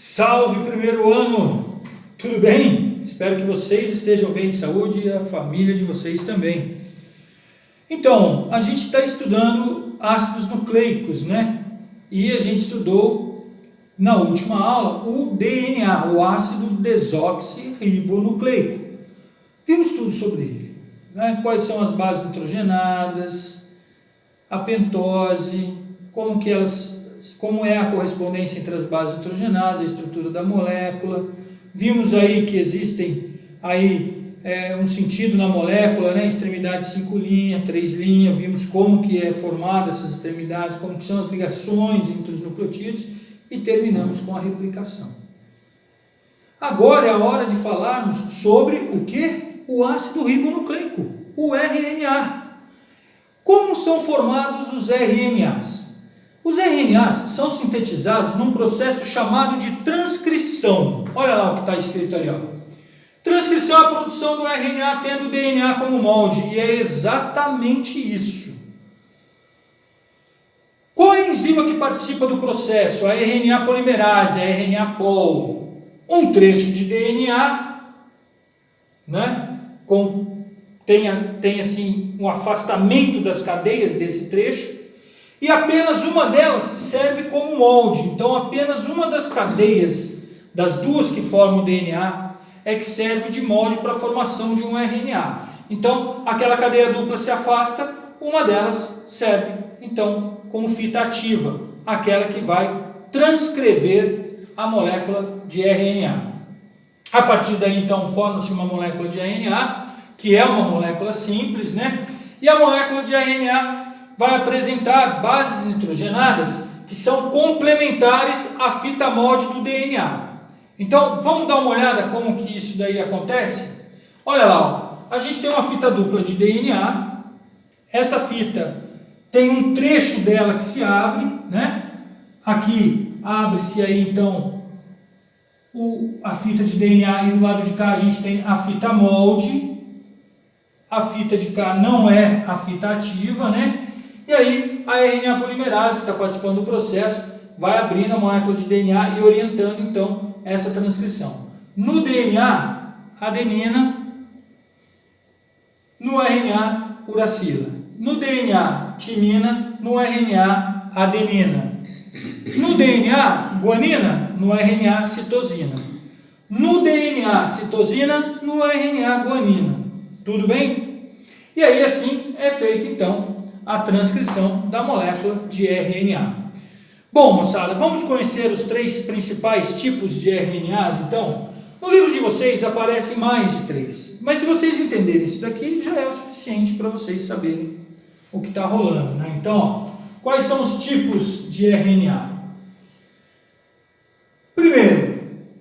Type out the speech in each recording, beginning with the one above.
Salve primeiro ano! Tudo bem? Espero que vocês estejam bem de saúde e a família de vocês também. Então, a gente está estudando ácidos nucleicos, né? E a gente estudou na última aula o DNA, o ácido desoxirribonucleico. Vimos tudo sobre ele, né? Quais são as bases nitrogenadas, a pentose, como é a correspondência entre as bases nitrogenadas, a estrutura da molécula. Vimos aí que existem aí um sentido na molécula, né? Extremidade 5' 3'. Vimos como que é formada essas extremidades, como que são as ligações entre os nucleotídeos e terminamos com a replicação. Agora é a hora de falarmos sobre o que? O ácido ribonucleico, o RNA. Como são formados os RNAs? Os RNAs são sintetizados num processo chamado de transcrição. Olha lá o que está escrito ali, ó. Transcrição é a produção do RNA tendo o DNA como molde, e é exatamente isso. Qual é a enzima que participa do processo? A RNA polimerase, a RNA pol. Um trecho de DNA, né? Tem assim um afastamento das cadeias desse trecho, e apenas uma delas serve como molde. Então apenas uma das cadeias, das duas que formam o DNA, é que serve de molde para a formação de um RNA. Então aquela cadeia dupla se afasta, uma delas serve então como fita ativa, aquela que vai transcrever a molécula de RNA. A partir daí então forma-se uma molécula de RNA, que é uma molécula simples, né? E a molécula de RNA vai apresentar bases nitrogenadas que são complementares à fita molde do DNA. Então, vamos dar uma olhada como que isso daí acontece? Olha lá, ó. A gente tem uma fita dupla de DNA, essa fita tem um trecho dela que se abre, né? Aqui abre-se aí então a fita de DNA, e do lado de cá a gente tem a fita molde. A fita de cá não é a fita ativa, né? E aí a RNA polimerase, que está participando do processo, vai abrindo a molécula de DNA e orientando então essa transcrição. No DNA, adenina, no RNA, uracila. No DNA, timina, no RNA, adenina. No DNA, guanina, no RNA, citosina. No DNA, citosina, no RNA, guanina. Tudo bem? E aí assim é feito então a transcrição da molécula de RNA. Bom, moçada, vamos conhecer os três principais tipos de RNAs, então? No livro de vocês aparecem mais de 3, mas se vocês entenderem isso daqui, já é o suficiente para vocês saberem o que está rolando, né? Então, ó, quais são os tipos de RNA? Primeiro,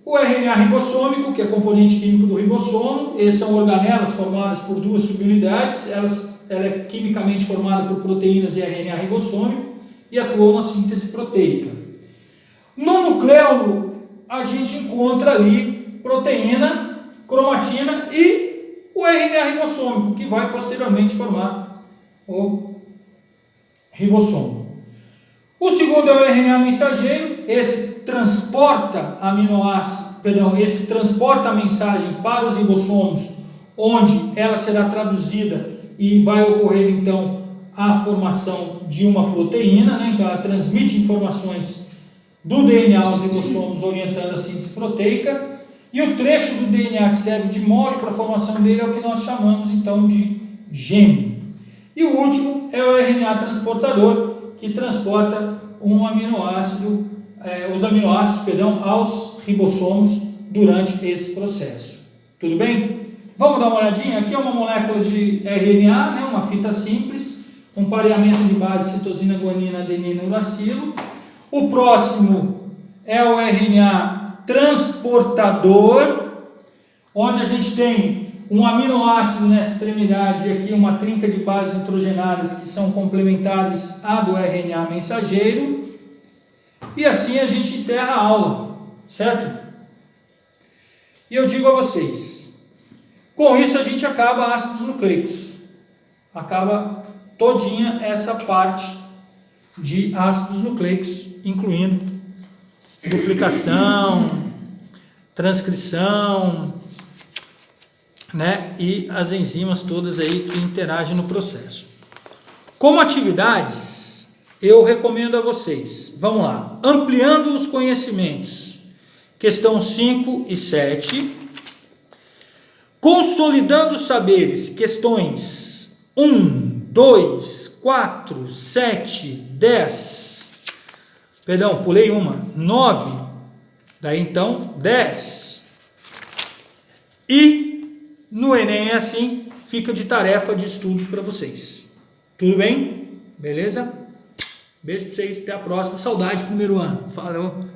o RNA ribossômico, que é componente químico do ribossomo. Esses são organelas formadas por duas subunidades. Ela é quimicamente formada por proteínas e RNA ribossômico e atuam na síntese proteica. No nucleolo, a gente encontra ali proteína, cromatina e o RNA ribossômico, que vai posteriormente formar o ribossomo. O segundo é o RNA mensageiro. Esse transporta esse transporta a mensagem para os ribossomos, onde ela será traduzida e vai ocorrer então a formação de uma proteína, né? Então ela transmite informações do DNA aos ribossomos, orientando a síntese proteica, e o trecho do DNA que serve de molde para a formação dele é o que nós chamamos então de gene. E o último é o RNA transportador, que transporta os aminoácidos aos ribossomos durante esse processo. Tudo bem? Vamos dar uma olhadinha? Aqui é uma molécula de RNA, né? Uma fita simples, um pareamento de base citosina, guanina, adenina, uracilo. O próximo é o RNA transportador, onde a gente tem um aminoácido nessa extremidade e aqui uma trinca de bases nitrogenadas que são complementares à do RNA mensageiro. E assim a gente encerra a aula, certo? E eu digo a vocês, com isso a gente acaba ácidos nucleicos. Acaba todinha essa parte de ácidos nucleicos, incluindo duplicação, transcrição, né? E as enzimas todas aí que interagem no processo. Como atividades, eu recomendo a vocês, vamos lá, ampliando os conhecimentos, questão 5 e 7, consolidando os saberes, questões 1, 2, 4, 7, 10, perdão, pulei uma, 9, daí então 10, e no Enem é assim, fica de tarefa de estudo para vocês. Tudo bem? Beleza? Beijo para vocês, até a próxima. Saudade do primeiro ano. Falou!